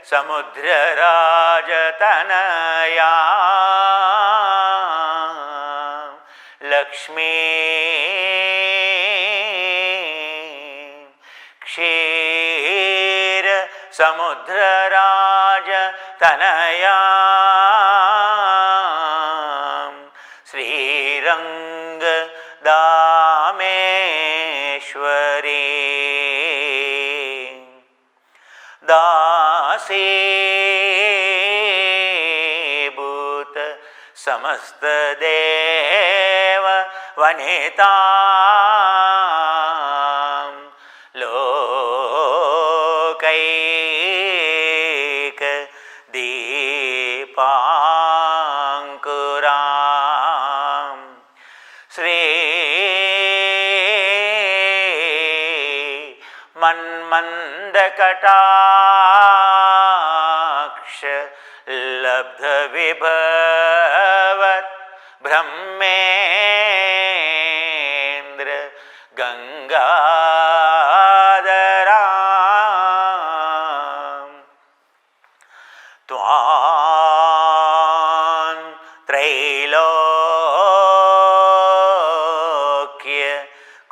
समुद्रराजतनया लक्ष्मी क्षीर समुद्रराजतनया श्रीरंग दामेश्वरी दासीभूत समस्त देव वनिता लोकैक दीपांकुरा श्री मन्मन्दकटाक्ष लब्ध विभवत् ब्रह्मेन्द्र गंगाधरा त्वां त्रैलोक्य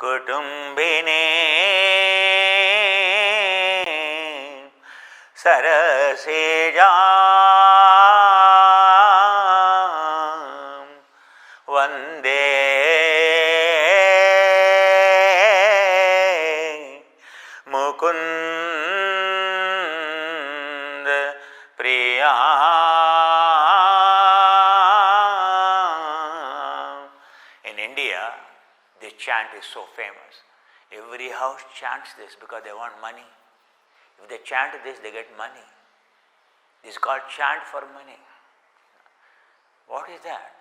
कुटुंबिने सरसेजा वंदे मुकुंद प्रिया In India, this chant is so famous. Every house chants this because they want money. If they chant this, they get money. This is called chant for money. What is that?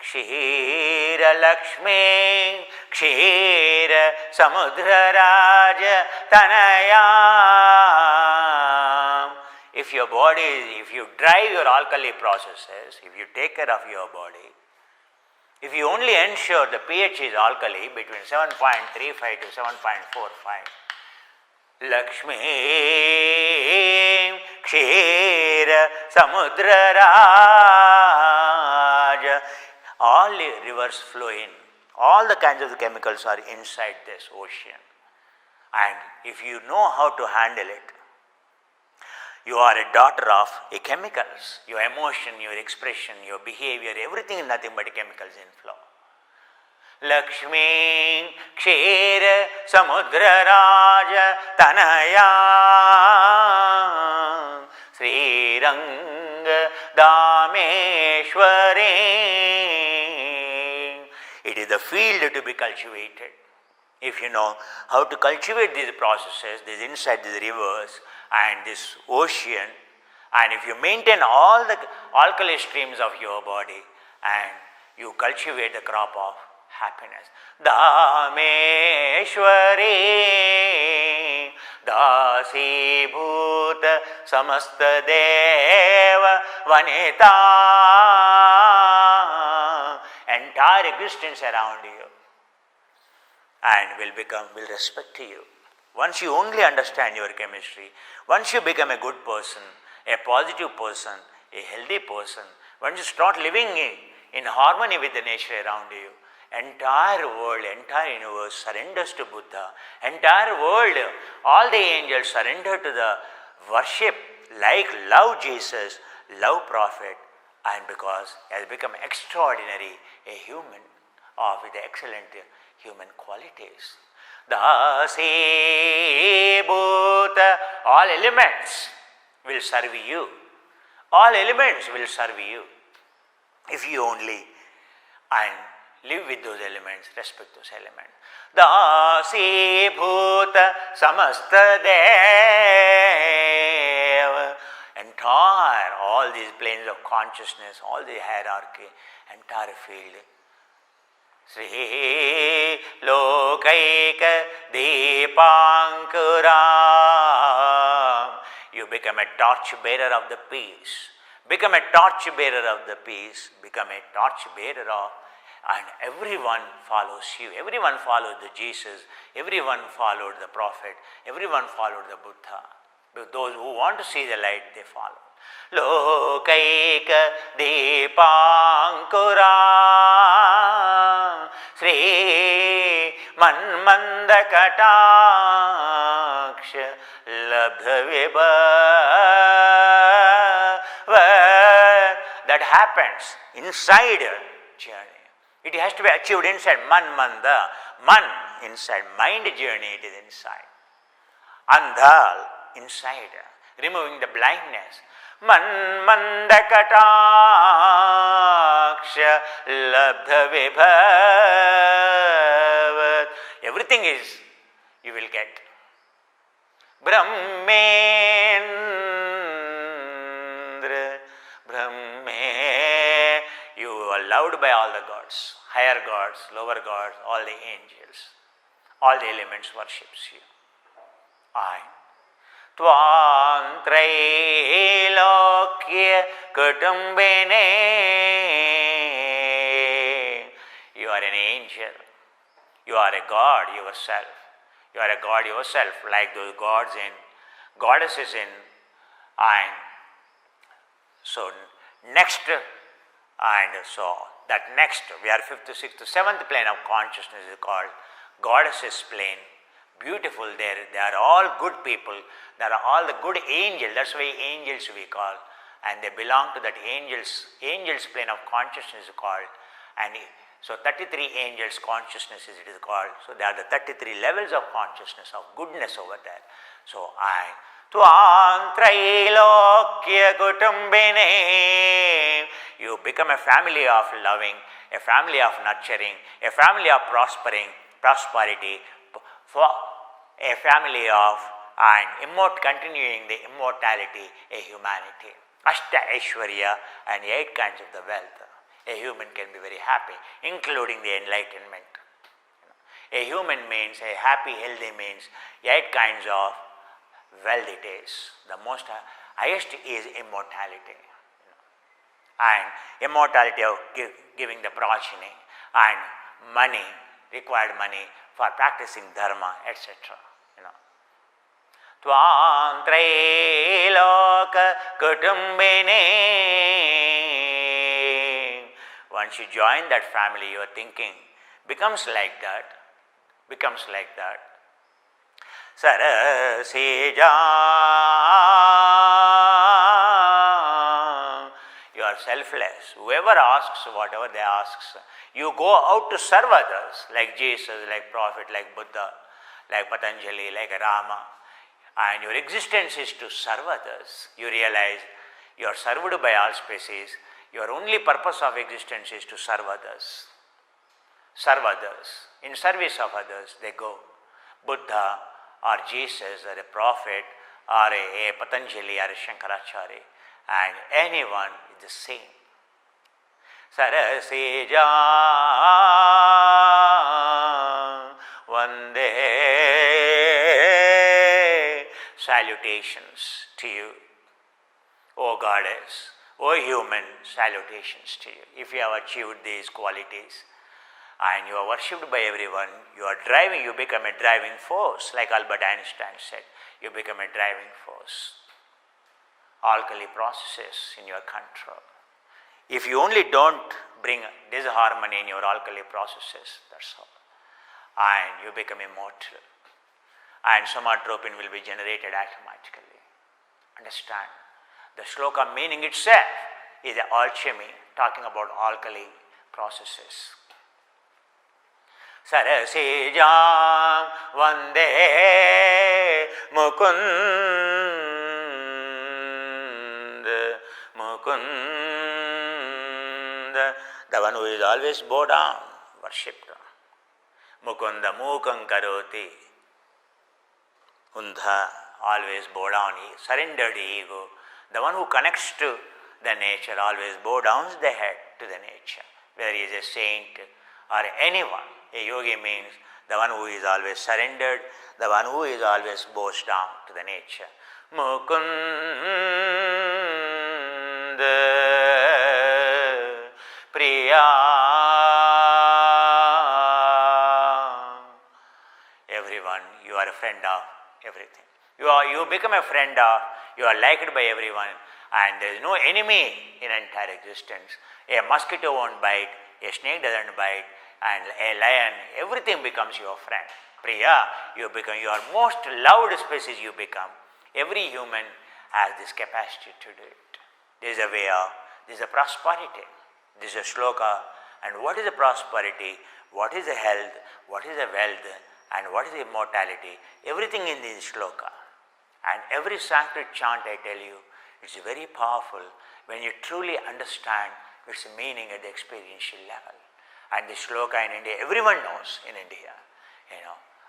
Kshira Lakshmi, Kshira Samudra Raja Tanaya. If your body, if you drive your alkali processes, if you take care of your body, if you only ensure the pH is alkali between 7.35 to 7.45, Lakshmi Kshira Samudra Raja, all rivers flow in. All the kinds of chemicals are inside this ocean. And if you know how to handle it, you are a daughter of a chemicals. Your emotion, your expression, your behavior, everything is nothing but chemicals in flow. Lakshmi Kshira Samudra Raja Tanaya Sri Ranga Dameshwari. It is the field to be cultivated. If you know how to cultivate these processes, these inside these rivers and this ocean, and if you maintain all the alkali streams of your body and you cultivate the crop of happiness. Dameshwari Dasibhuta Samasta Deva Vanita. Entire existence around you and will respect you. Once you only understand your chemistry, once you become a good person, a positive person, a healthy person, once you start living in harmony with the nature around you, entire world, entire universe surrenders to Buddha. Entire world, all the angels surrender to the worship, like love Jesus, love Prophet, and because he has become extraordinary, a human with excellent human qualities. Dasi Bhuta, all elements will serve you. All elements will serve you. If you only and live with those elements, respect those elements. Dasi Bhuta Samasta Deva. Entire, all these planes of consciousness, all the hierarchy, entire field. Sri Lokaika Deepankura. You become a torch bearer of the peace. Become a torch bearer of the peace. Become a torch bearer of, and everyone follows you. Everyone followed the Jesus. Everyone followed the Prophet. Everyone followed the Buddha. Those who want to see the light, they follow. Lokaika Deepankura Sri Manmandakataksha Labdha Vibhava. That happens inside journey. It has to be achieved inside Manmanda. Man inside, mind journey it is inside. Andhal inside, removing the blindness. Manmandakataksha labdha vibhavat. Everything is, you will get. Brahmendra, Brahme. You are loved by all the gods, higher gods, lower gods, all the angels. All the elements worships you. I. Tvam Trailokya Kutumbine. You are an angel. You are a god yourself. You are a god yourself, like those gods and goddesses in. And so next, and so that next, we are 5th, 6th, 7th plane of consciousness is called goddesses plane. Beautiful, they are all good people, they are all the good angels, that's why angels we call, and they belong to that angels plane of consciousness is called, and so 33 angels consciousness it is called, so they are the 33 levels of consciousness, of goodness over there. So I, Tvam Trailokya Kutumbine, you become a family of loving, a family of nurturing, a family of prosperity, for a family of and continuing the immortality, a humanity. Ashta Aishwarya and 8 kinds of the wealth. A human can be very happy, including the enlightenment. A human means, a happy, healthy means 8 kinds of wealth it is. The most highest is immortality. And immortality of giving the progeny and money, required money for practicing dharma, etc. Tvam Trailoka Kutumbine. Once you join that family, your thinking becomes like that. Saraseja. You are selfless. Whoever asks, whatever they ask, you go out to serve others, like Jesus, like Prophet, like Buddha, like Patanjali, like Rama. And your existence is to serve others. You realize you are served by all species. Your only purpose of existence is to serve others. Serve others. In service of others, they go. Buddha or Jesus or a prophet or a Patanjali or a Shankaracharya, and anyone is the same. Saraseja Vande. Salutations to you, O Goddess, O human, salutations to you. If you have achieved these qualities and you are worshipped by everyone, you are driving, you become a driving force, like Albert Einstein said, you become a driving force. Alkali processes in your control. If you only don't bring disharmony in your alkali processes, that's all. And you become immortal. And somatropin will be generated automatically. Understand? The shloka meaning itself is the alchemy, talking about alkali processes. Sarasejam Vande Mukunda, the one who is always bow down, worshipped. Mukunda Mukam Karoti. Undha, always bow down, surrendered ego. The one who connects to the nature always bow down the head to the nature. Whether he is a saint or anyone, a yogi means the one who is always surrendered, the one who is always bows down to the nature. Mukunda Priya. Everyone, you are a friend of everything. You become a friend of, you are liked by everyone, and there is no enemy in entire existence. A mosquito won't bite, a snake doesn't bite, and a lion, everything becomes your friend. Priya, you become your most loved species you become. Every human has this capacity to do it. This is a way of, this is a prosperity. This is a shloka. And what is the prosperity? What is the health? What is the wealth? And what is the immortality? Everything in this shloka. And every Sanskrit chant, I tell you, it's very powerful when you truly understand its meaning at the experiential level. And the shloka in India, everyone knows in India,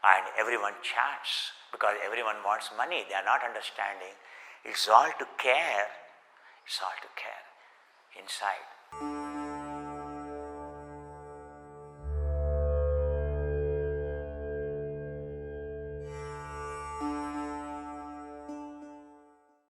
and everyone chants because everyone wants money. They are not understanding. It's all to care. It's all to care inside.